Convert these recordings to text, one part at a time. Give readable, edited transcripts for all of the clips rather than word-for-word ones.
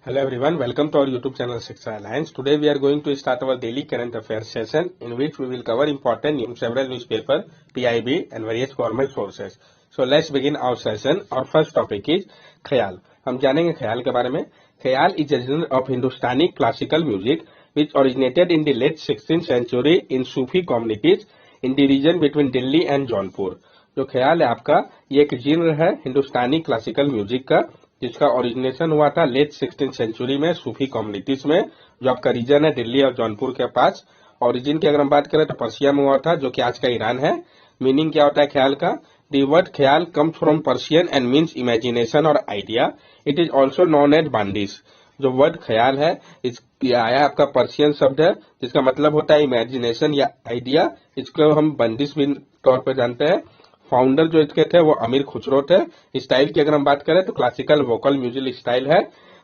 Hello everyone, welcome to our YouTube channel Shiksha Alliance. Today we are going to start our daily current affairs session in which we will cover important news, several newspaper, PIB and various government sources. So let's begin our session. Our first topic is ख्याल. हम जानेंगे ख्याल के बारे में. ख्याल is a genre of Hindustani classical music which originated in the late 16th century in Sufi communities in the region between Delhi and Jaunpur. जो ख्याल है आपका ये एक जीनर है हिंदुस्तानी क्लासिकल म्यूजिक का जिसका ओरिजिनेशन हुआ था लेट 16th सेंचुरी में सूफी कम्युनिटीज में जो आपका रीजन है दिल्ली और जौनपुर के पास। ओरिजिन की अगर हम बात करें तो पर्सिया में हुआ था जो कि आज का ईरान है। मीनिंग क्या होता है ख्याल का? The word khayal comes from Persian and means imagination और idea. It is also known as bandish. जो वर्ड ख्याल है आया आपका पर्शियन शब्द है जिसका मतलब होता है इमेजिनेशन या आइडिया। इसको हम बंदिश भी तौर पर जानते हैं। फाउंडर जो इसके थे वो अमीर खुसरो थे। स्टाइल की अगर हम बात करें तो क्लासिकल वोकल म्यूजिक स्टाइल है।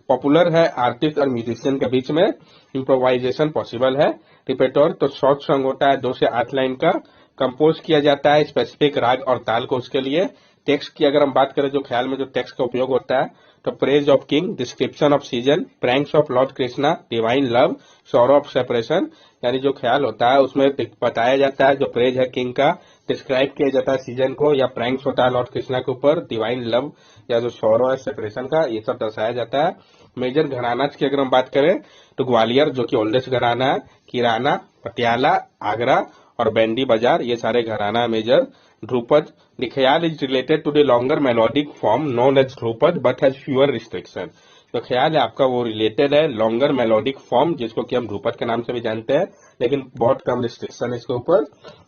पॉपुलर है आर्टिस्ट और म्यूजिशियन के बीच में। इम्प्रोवाइजेशन पॉसिबल है। रिपेटोर तो शॉर्ट सॉन्ग होता है 2 से 8 लाइन का। कंपोज किया जाता है स्पेसिफिक राग और ताल को उसके लिए। टेक्स्ट की अगर हम बात करें जो ख्याल में जो टेक्स्ट का उपयोग होता है तो praise of king, description off season, pranks of Lord Krishna, divine love, sorrow of separation. यानी जो ख्याल होता है उसमें बताया जाता है जो प्रेज है किंग का, डिस्क्राइब किया जाता है सीजन को, या प्रैंक्स होता है लॉर्ड कृष्णा के ऊपर, डिवाइन लव या जो सॉरो है सेपरेशन का, ये सब दर्शाया जाता है। मेजर घराना की अगर हम बात करें तो ग्वालियर जो कि ओल्डेस्ट घराना है, किराना, पटियाला, आगरा और बैंडी बाजार ये सारे gharana major. Dhrupad, the khayal is related to the longer melodic form known as dhrupad but has fewer restriction. तो ख्याल है आपका वो रिलेटेड है लॉन्गर मेलोडिक फॉर्म जिसको कि हम ध्रुपद के नाम से भी जानते हैं लेकिन बहुत कम रिस्ट्रिक्शन है इसके ऊपर।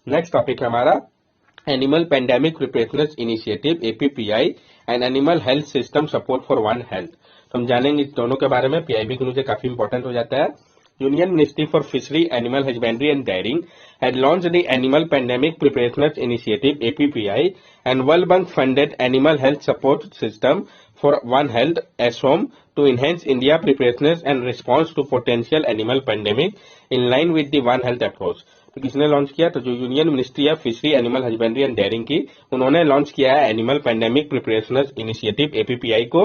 नेक्स्ट टॉपिक है हमारा animal pandemic preparedness initiative APPI and animal health system support for one health. तो हम जानेंगे इस दोनों के बारे में। पीआईबी के मुझे काफी इंपॉर्टेंट हो जाता है। Union Ministry for Fishery, Animal Husbandry and Dairying had launched the Animal Pandemic Preparedness Initiative (APPI) and World Bank funded Animal Health Support System for One Health (ASHOM) to enhance India preparedness and response to potential animal pandemic in line with the One Health approach. तो किसने launch किया? तो जो union ministry है fishery, animal husbandry and dairying की, उन्होंने launch किया है animal pandemic preparations initiative APPI को।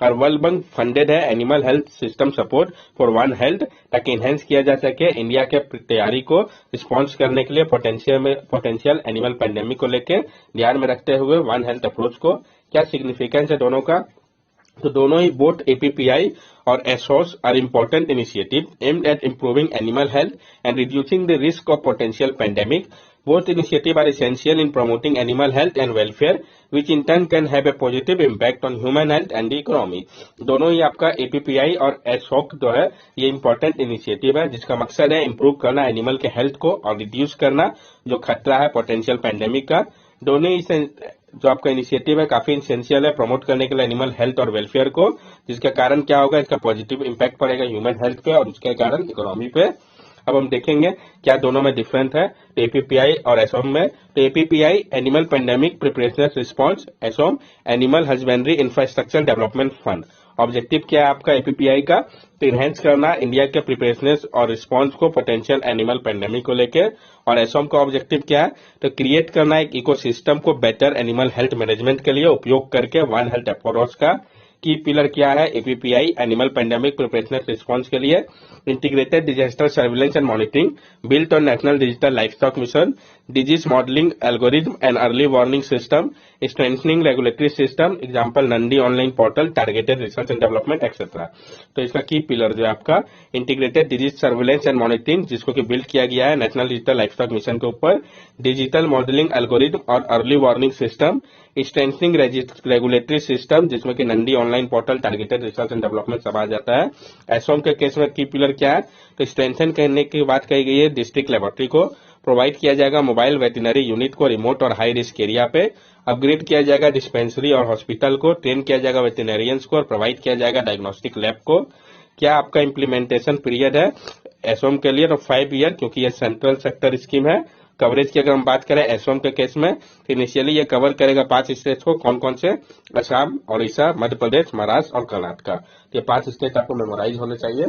और वर्ल्ड बैंक फंडेड है animal health system support for one health ताकि इनहेंस किया जा सके इंडिया के तैयारी को रिस्पॉन्स करने के लिए पोटेंशियल एनिमल पेंडेमिक को लेकर ध्यान में रखते हुए वन हेल्थ अप्रोच को। क्या सिग्निफिकेंस है दोनों का? तो दोनों ही बोथ एपीपीआई और एसओस are important initiative aimed at improving animal health and reducing the risk of potential pandemic. Both initiatives are essential in promoting animal health and welfare, which in turn can have a positive impact on human health and the economy. दोनों ही आपका एपीपीआई और एसओक जो है ये important initiative है जिसका मकसद है इम्प्रूव करना एनिमल के हेल्थ को और रिड्यूस करना जो खतरा है पोटेंशियल पैंडेमिक का। दोनों ही जो आपका इनिशिएटिव है काफी इसेंशियल है प्रमोट करने के लिए एनिमल हेल्थ और वेलफेयर को, जिसके कारण क्या होगा इसका पॉजिटिव इंपैक्ट पड़ेगा ह्यूमन हेल्थ पे और उसके कारण इकोनॉमी पे। अब हम देखेंगे क्या दोनों में डिफरेंस है। तो एपीपीआई और एसओम में, तो APPI animal pandemic preparations response, एसओम animal husbandry infrastructure development fund. Objective क्या है आपका एपीपीआई का? तो इनहेंस करना इंडिया के प्रिपरेशनस और रिस्पांस को पोटेंशियल एनिमल पेंडेमिक को लेकर। और एसओम का ऑब्जेक्टिव क्या है? तो क्रिएट करना एक इकोसिस्टम को बेटर एनिमल हेल्थ मैनेजमेंट के लिए उपयोग करके वन हेल्थ अप्रोच का। की पिलर क्या है एपीपीआई एनिमल पेंडेमिक प्रिपरेशनस रिस्पांस के लिए? Integrated disaster surveillance and monitoring built on national digital livestock mission, disease modelling algorithm and early warning system, strengthening regulatory system, example Nandi online portal, targeted research and development etcetera. तो इसका की pillar जो है आपका integrated disease surveillance and monitoring जिसको कि build किया गया है नेशनल डिजिटल लाइफस्टॉक मिशन के ऊपर, डिजिटल मॉडलिंग एल्गोरिथम और early warning system, strengthening regulatory system जिसमें कि Nandi online portal, targeted research and development सब आ जाता है। एसओम के केस में की पिलर क्या है? तो स्ट्रेंथन करने की बात कही गई है डिस्ट्रिक्ट लेबोरेटरी को, प्रोवाइड किया जाएगा मोबाइल वेटनरी यूनिट को रिमोट और हाई रिस्क एरिया पे, अपग्रेड किया जाएगा डिस्पेंसरी और हॉस्पिटल को, ट्रेन किया जाएगा वेटनरियंस को और प्रोवाइड किया जाएगा डायग्नोस्टिक लैब को। क्या आपका इम्प्लीमेंटेशन पीरियड है एसओम के लिए? तो 5 ईयर क्योंकि ये सेंट्रल सेक्टर स्कीम है। कवरेज की अगर हम बात करें एसओम के केस में तो इनिशियली ये कवर करेगा 5 स्टेट्स को। कौन कौन से? असम, ओडिशा, मध्य प्रदेश, महाराष्ट्र और कर्नाटक। ये 5 स्टेट आपको मेमोराइज होने चाहिए।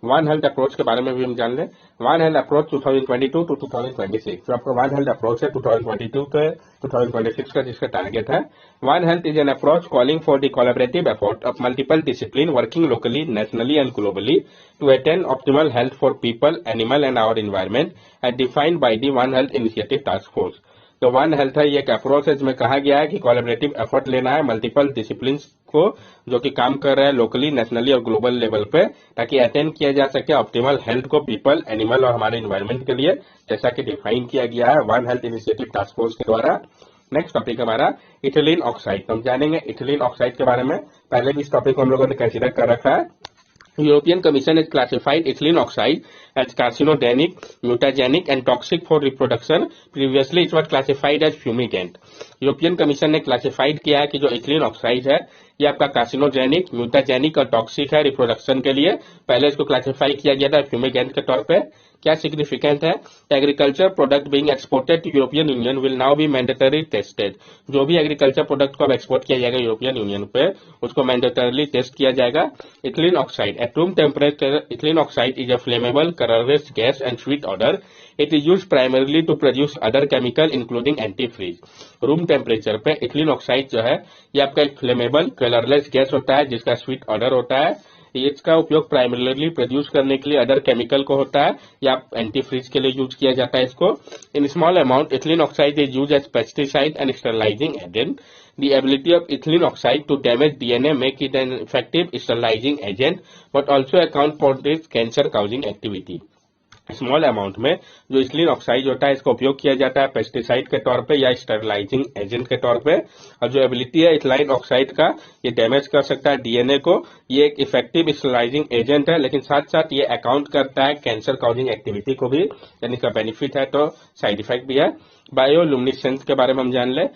वन हेल्थ अप्रोच के बारे में भी हम जान लें। वन हेल्थ अप्रोच 2022 टू 2026, जो आपका वन हेल्थ अप्रोच है 2022 के 2026 का जिसका टारगेट है। One health is an approach calling for the collaborative effort of multiple discipline working locally, nationally and globally to attain optimal health for people, animal and our environment as defined by the One Health Initiative Task Force। तो one health है, ये एक approach है जिसमें कहा गया है कि कोलैबोरेटिव एफर्ट लेना है मल्टीपल डिसिप्लिन को जो कि काम कर रहे हैं लोकली, नेशनली और ग्लोबल लेवल पे, ताकि अटेन किया जा सके ऑप्टिमल हेल्थ को पीपल, एनिमल और हमारे इन्वायरमेंट के लिए, जैसा कि डिफाइन किया गया है one health initiative task force के द्वारा। नेक्स्ट टॉपिक हमारा इथिलीन ऑक्साइड। तो हम जानेंगे इथिलीन ऑक्साइड के बारे में। पहले भी इस टॉपिक को हम लोगों ने कंसिडर कर रखा है। European Commission has classified ethylene oxide as carcinogenic, mutagenic and toxic for reproduction. Previously it was classified as fumigant. European commission ने क्लासिफाइड किया है कि जो इथिलीन ऑक्साइड है ये आपका कार्सिनोजेनिक, म्यूटाजेनिक और टॉक्सिक है रिप्रोडक्शन के लिए। पहले इसको क्लासिफाई किया गया था फ्यूमिगेंट के तौर पे। क्या सिग्निफिकेंट है? Agriculture product being exported to European union will now be mandatory tested. जो भी एग्रीकल्चर प्रोडक्ट को अब एक्सपोर्ट किया जाएगा यूरोपियन यूनियन पे, उसको मैंडेटरली टेस्ट किया जाएगा। Ethylene oxide at room temperature, ethylene oxide is a flammable colourless gas and sweet odour. It is used primarily to produce other chemical including antifreeze. Room temperature पे ethylene oxide जो है ये आपका एक flammable colourless gas होता है जिसका sweet order होता है। इसका उपयोग प्राइमरीली प्रोड्यूस करने के लिए अदर केमिकल को होता है या एंटीफ्रीज के लिए यूज किया जाता है इसको। In small amount ethylene oxide is use as pesticide and sterilising agent. The ability of ethylene oxide to damage DNA make it an effective sterilizing agent, but also account for this cancer-causing activity. Small amount में जो ethylene oxide होता है इसका उपयोग किया जाता है pesticide के तौर पे या स्टरलाइजिंग एजेंट के तौर पे। और जो एबिलिटी है इथिलीन ऑक्साइड का, ये डैमेज कर सकता है डीएनए को। ये एक इफेक्टिव स्टरलाइजिंग एजेंट है, लेकिन साथ साथ ये अकाउंट करता है कैंसर कॉजिंग एक्टिविटी को भी, यानी इसका बेनिफिट है तो साइड इफेक्ट भी है। बायोल्यूमिनेसेंस के बारे में हम जान ले।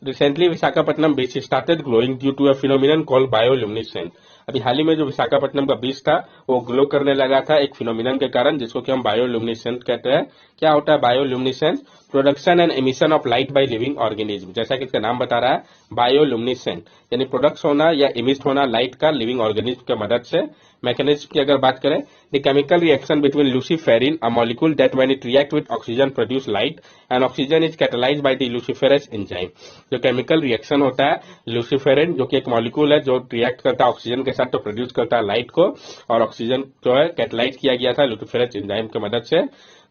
Recently, Visakhapatnam beach started glowing due to a phenomenon called bioluminescence। अभी हाल ही में जो विशाखापट्टनम का बीच था वो ग्लो करने लगा था एक फिनोमिनन के कारण, जिसको कि हम बायोल्यूमिनेसेंस कहते हैं। क्या होता है bioluminescence? Production and emission of light by living organism. जैसा कि इसका नाम बता रहा है बायोल्यूमिनेसेंस, यानी प्रोडक्ट होना या इमिट होना लाइट का लिविंग ऑर्गेनिज्म की मदद से। मैकेनिज्म की अगर बात करें, the chemical reaction between luciferin, a molecule that when it react with oxygen produce light and oxygen is catalysed by the luciferase enzyme. जो केमिकल रिएक्शन होता है लूसीफेरिन, जो कि एक मॉलिक्यूल है जो रिएक्ट करता है ऑक्सीजन के साथ तो प्रोड्यूस करता है लाइट को, और ऑक्सीजन जो है कैटलाइज किया गया था लूसीफेरस एंजाइम की मदद से।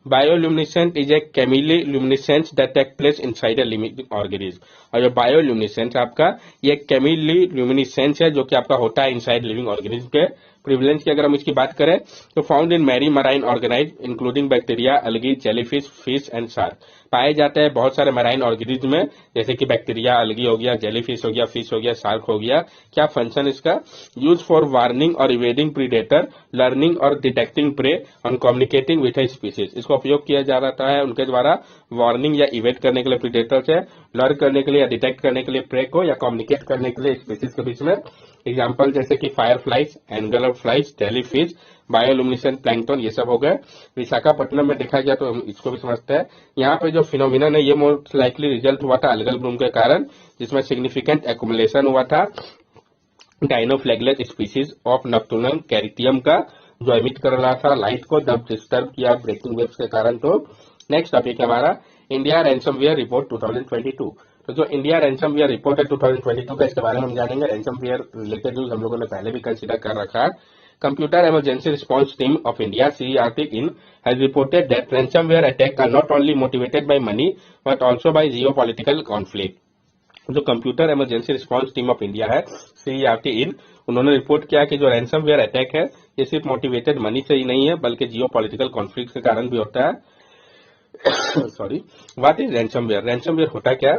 Bioluminescence is a chemiluminescence that take place inside a living organism. और जो बायोल्यूमिनेसेंस आपका ये केमिल्यूमिनेसेंस है जो कि आपका होता है इनसाइड लिविंग ऑर्गेनिज्म के। प्रिविलेंस की अगर हम इसकी बात करें तो found in marry marine organism including bacteria, algae, jellyfish, fish and shark. पाए जाते हैं बहुत सारे मराइन ऑर्गेनिज्म में, जैसे कि बैक्टीरिया, अलगी हो गया, जेलीफिश हो गया, फिश हो गया, शार्क हो गया। क्या फंक्शन इसका? यूज फॉर वार्निंग और इवेडिंग प्रीडेटर, लर्निंग और डिटेक्टिंग प्रे और कम्युनिकेटिंग विथ ए स्पीसीज। इसका उपयोग किया जा रहा है उनके द्वारा वार्निंग या इवेट करने के लिए प्रीडेटर से, लर्न करने के लिए या डिटेक्ट करने के लिए प्रे को, या कम्युनिकेट करने के लिए स्पीसीज के बीच में। एग्जाम्पल जैसे कि fireflies, angler flies, jellyfish, bioluminescent plankton, ये सब हो गए। विशाखापट्टनम में देखा गया तो हम इसको भी समझते हैं। यहाँ पे जो फिनोमिनन है ये मोस्ट लाइकली रिजल्ट हुआ था अलगल ब्लूम के कारण, जिसमें सिग्निफिकेंट एक्युमुलेशन हुआ था डाइनोफ्लैगलेट स्पीसीज ऑफ नॉक्टर्नल कैरिथियम का, जो एमिट कर रहा था लाइट को जब डिस्टर्ब किया ब्रेकिंग वेव्स के कारण। तो नेक्स्ट टॉपिक है हमारा इंडिया रैंसमवेयर रिपोर्ट 2022। तो जो इंडिया रैंसमवेयर रिपोर्ट है 2022 का, इसके बारे में हम जानेंगे। रैंसमवेयर रिलेटेड न्यूज हम लोगों ने पहले भी कंसिडर कर रखा है। Computer Emergency Response Team of India (CERT-IN) has reported that ransomware attacks are not only motivated by money but also by geopolitical conflict. जो computer emergency response team of India है CERT-IN, उन्होंने report किया कि जो ransomware attack है ये सिर्फ motivated money से ही नहीं है बल्कि जियोपॉलिटिकल कॉन्फ्लिक्ट के कारण भी होता है। Sorry, what is ransomware? Ransomware होता क्या है?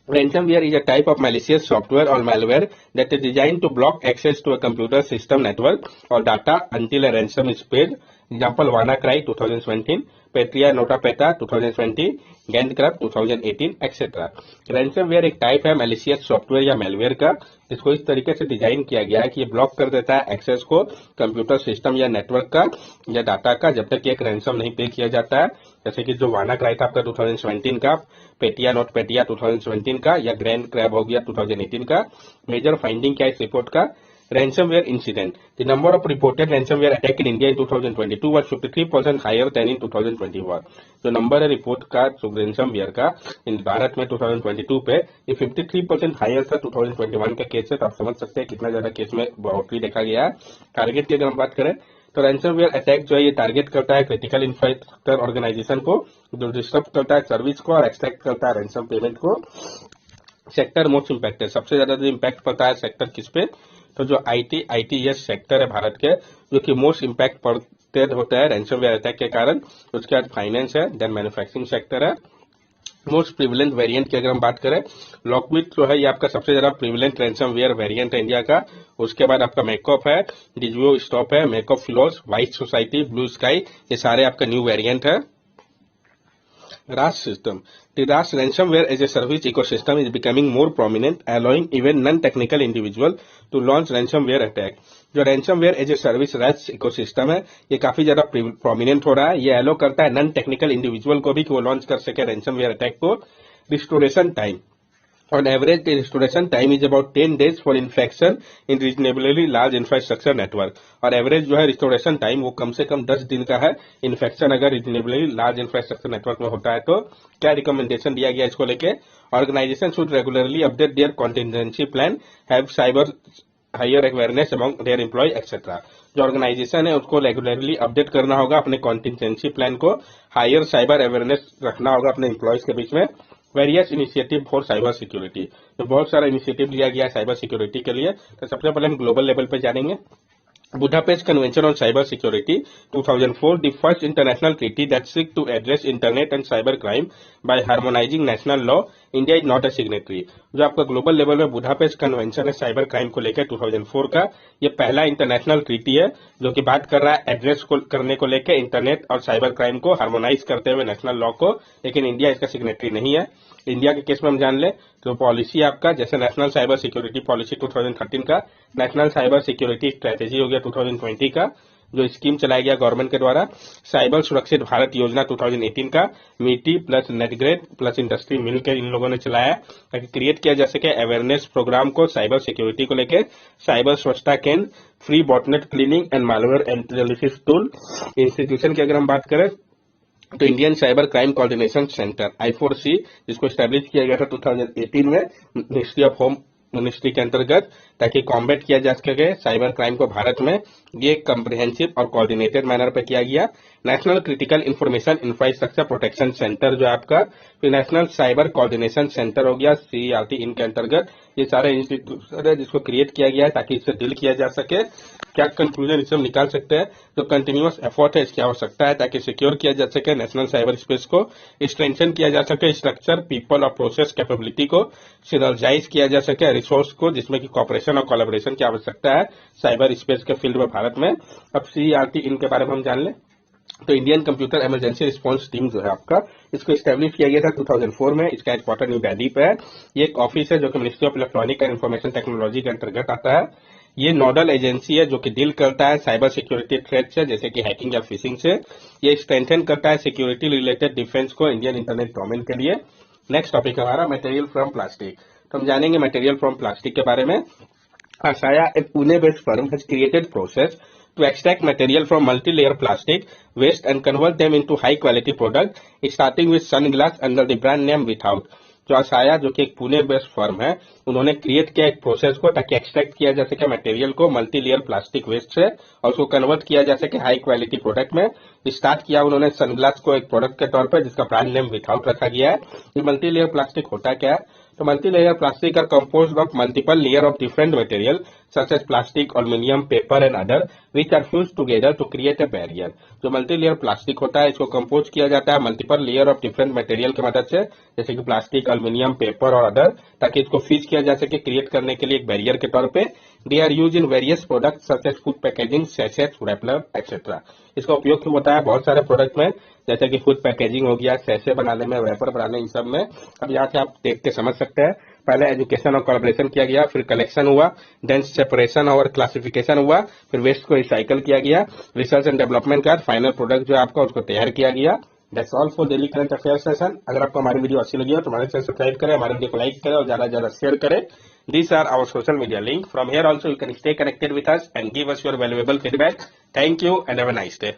Ransomware is a type of malicious software or malware that is designed to block access to a computer system network or data until a ransom is paid. Example: WannaCry 2017, Petria Notapeta 2020, GandCraft 2018, etc. Ransomware एक type है malicious software या malware का, जिसको इस तरीके से design किया गया है कि ये ब्लॉक कर देता है एक्सेस को कंप्यूटर सिस्टम या नेटवर्क का या डाटा का, जब तक एक रैंसम नहीं पे किया जाता है। जैसे कि जो WannaCry था आपका 2017 का, पेटिया नोट पेटिया 2017 का, या ग्रैंड क्रैब हो गया 2018 का। मेजर फाइंडिंग क्या है इस रिपोर्ट का? Ransomware incident. The number of reported ransomware attack in India in 2022 was 53% higher than in 2021. जो नंबर है रिपोर्ट का ransomware का इन भारत में 2022 पे ये 53% हायर था 2021 के केस से। तो आप समझ सकते हैं कितना ज्यादा केस में बढ़ोतरी देखा गया है। टारगेट की अगर हम बात करें तो रैंसमवेयर अटैक जो है ये टारगेट करता है क्रिटिकल इंफ्रास्ट्रक्चर ऑर्गेनाइजेशन को, जो डिस्टर्ब करता है सर्विस को और एक्सट्रैक्ट करता है रैंसम पेमेंट को। सेक्टर मोस्ट इम्पैक्टेड, सबसे ज्यादा जो इम्पैक्ट पड़ता है सेक्टर किस पे, तो जो आईटीएस सेक्टर है भारत के, जो कि मोस्ट इम्पैक्ट पड़ते होता है रैंसमवेयर अटैक के कारण। उसके बाद फाइनेंस है, देन मैन्युफैक्चरिंग सेक्टर है। मोस्ट प्रिविलेंट वेरिएंट की अगर हम बात करें, लॉकबिट जो है ये आपका सबसे ज्यादा प्रिविलेंट रैंसमवेयर वेरिएंट है इंडिया का। उसके बाद आपका मेकअप है, डिजियो स्टॉप है, makeup floss, white society, blue sky, ये सारे आपका न्यू वेरिएंट है। RAS system. The RAS ransomware as a service ecosystem is becoming more prominent, allowing even non-technical individual to launch ransomware attack. जो ransomware as a service RAS ecosystem है ये काफी ज्यादा prominent हो रहा है। ये अलो करता है नॉन टेक्निकल इंडिविजुअल को भी कि वो लॉन्च कर सके ransomware अटैक को। Restoration time, on average the restoration time is about 10 days for infection in reasonably large infrastructure network। और एवरेज जो है रिस्टोरेशन टाइम वो कम से कम 10 दिन का है इन्फेक्शन अगर रिजनेबली लार्ज इंफ्रास्ट्रक्चर नेटवर्क में होता है तो। क्या रिकमेंडेशन दिया गया इसको लेके, organisation should regularly update their contingency plan, have cyber higher awareness among their employ etcetera. जो ऑर्गेनाइजेशन है उसको रेगुलरली अपडेट करना होगा अपने कॉन्टिजेंसी प्लान को, हायर साइबर अवेयरनेस रखना होगा अपने एम्प्लॉयज के बीच में। Various initiative for cyber security, तो बहुत सारा इनिशिएटिव लिया गया है साइबर सिक्योरिटी के लिए। तो सबसे पहले हम ग्लोबल लेवल पे जानेंगे। Budapest Convention on Cyber Security 2004, the first international treaty that seeks to address internet and cyber crime by harmonizing national law. India is not a signatory। जो आपका ग्लोबल लेवल में बुडापेस्ट कन्वेंशन है cyber crime को लेकर 2004 का, ये पहला international treaty है जो कि बात कर रहा है एड्रेस को करने को लेकर इंटरनेट और साइबर क्राइम को हार्मोनाइज करते हुए नेशनल लॉ को, लेकिन इंडिया इसका सिग्नेटरी नहीं है। इंडिया के केस में हम जान ले तो पॉलिसी आपका जैसे नेशनल साइबर सिक्योरिटी पॉलिसी 2013 का, नेशनल साइबर सिक्योरिटी स्ट्रेटेजी हो गया 2020 का, जो स्कीम चलाया गया गवर्नमेंट के द्वारा, साइबर सुरक्षित भारत योजना 2018 का, मीटी प्लस नेटग्रेड प्लस इंडस्ट्री मिलकर इन लोगों ने चलाया ताकि क्रिएट किया जा सके अवेयरनेस प्रोग्राम को साइबर सिक्योरिटी को लेकर। साइबर स्वच्छता केंद्र, free botnet cleaning and malware analysis tool. Institution की अगर हम बात करें तो Indian cyber crime coordination centre I4C, जिसको स्टैब्लिश किया गया था 2018 में मिनिस्ट्री ऑफ होम मिनिस्ट्री के अंतर्गत, ताकि कॉम्बैट किया जा सके साइबर क्राइम को भारत में। ये कम्प्रिहेंसिव और कोऑर्डिनेटेड मैनर पे किया गया। National critical information infrastructure protection centre जो आपका, फिर नेशनल साइबर कोऑर्डिनेशन सेंटर हो गया CERT, इनके अंतर्गत ये सारे इंस्टीट्यूशन है जिसको क्रिएट किया गया है ताकि इससे डील किया जा सके। क्या कंक्लूजन इससे हम निकाल सकते हैं, जो कंटिन्यूअस एफर्ट है इसकी आवश्यकता है ताकि सिक्योर किया जा सके नेशनल साइबर स्पेस को, स्ट्रेंथन किया जा सके स्ट्रक्चर, पीपल और प्रोसेस कैपेबिलिटी को, सिनर्जाइज किया जा सके रिसोर्स को, जिसमें कि कॉपरेशन और कोलैबोरेशन की आवश्यकता है साइबर स्पेस के फील्ड में भारत में। अब CERT इनके बारे में हम जान लें तो Indian computer emergency response team जो है आपका, इसको स्टैब्लिश किया गया था 2004 में। इसका हेडक्वार्टर न्यू दिल्ली पे है। ये एक ऑफिस है जो कि ministry of electronic and information technology के अंतर्गत आता है। ये नोडल एजेंसी है जो कि डील करता है साइबर सिक्योरिटी थ्रेट से, जैसे कि हैकिंग या फिशिंग से। ये स्ट्रेंथन करता है सिक्योरिटी रिलेटेड डिफेंस को इंडियन इंटरनेट डोमेन के लिए। नेक्स्ट टॉपिक हमारा मटेरियल फ्रॉम प्लास्टिक। तो हम जानेंगे मटेरियल फ्रॉम प्लास्टिक के बारे में। Asaya, a Pune-based firm, has created process to extract material from multi-layer plastic waste and convert them into high-quality product, starting with sunglass under the brand name Without। जो असाया जो कि एक Pune based firm है, उन्होंने create किया एक process को ताकि एक्सट्रैक्ट किया जा सके मटेरियल को मल्टी लेयर प्लास्टिक वेस्ट से और उसको कन्वर्ट किया जा सके हाई क्वालिटी प्रोडक्ट में। स्टार्ट किया उन्होंने सनग्लास को एक प्रोडक्ट के तौर पर, जिसका ब्रांड नेम विथआउट रखा गया है। ये मल्टी लेयर प्लास्टिक होता क्या है, तो multi layer plastic are composed of multiple layer of different material such as plastic, aluminium, paper and other which are fused together to create a barrier। जो multi layer plastic होता है इसको compose किया जाता है multiple layer of different material की मदद से, जैसे कि प्लास्टिक, एल्युमिनियम, पेपर और अदर, ताकि इसको फ्यूज किया जा सके क्रिएट करने के लिए एक बैरियर के तौर पे। They are use in various product such as food packaging, sachets, wrapper etcetera. इसका उपयोग क्यों होता है बहुत सारे प्रोडक्ट में, जैसे कि फूड पैकेजिंग हो गया, सैशे बनाने में, रैपर बनाने, इन सब में। अब यहाँ से आप देख के समझ सकते हैं, पहले एजुकेशन और कोलैबोरेशन किया गया, फिर कलेक्शन हुआ, देन सेपरेशन और क्लासिफिकेशन हुआ, फिर वेस्ट को रिसाइकल किया गया, रिसर्च एंड डेवलपमेंट का फाइनल प्रोडक्ट जो है आपका उसको तैयार किया गया। That's all for daily current affair session. अगर आपको हमारी वीडियो अच्छी लगी हो तो हमारे चैनल सब्सक्राइब करें, हमारे वीडियो को लाइक करें और ज्यादा से ज्यादा शेयर करें। These are our social media link. From here also you can stay connected with us and give us your valuable feedback. Thank you and have a nice day.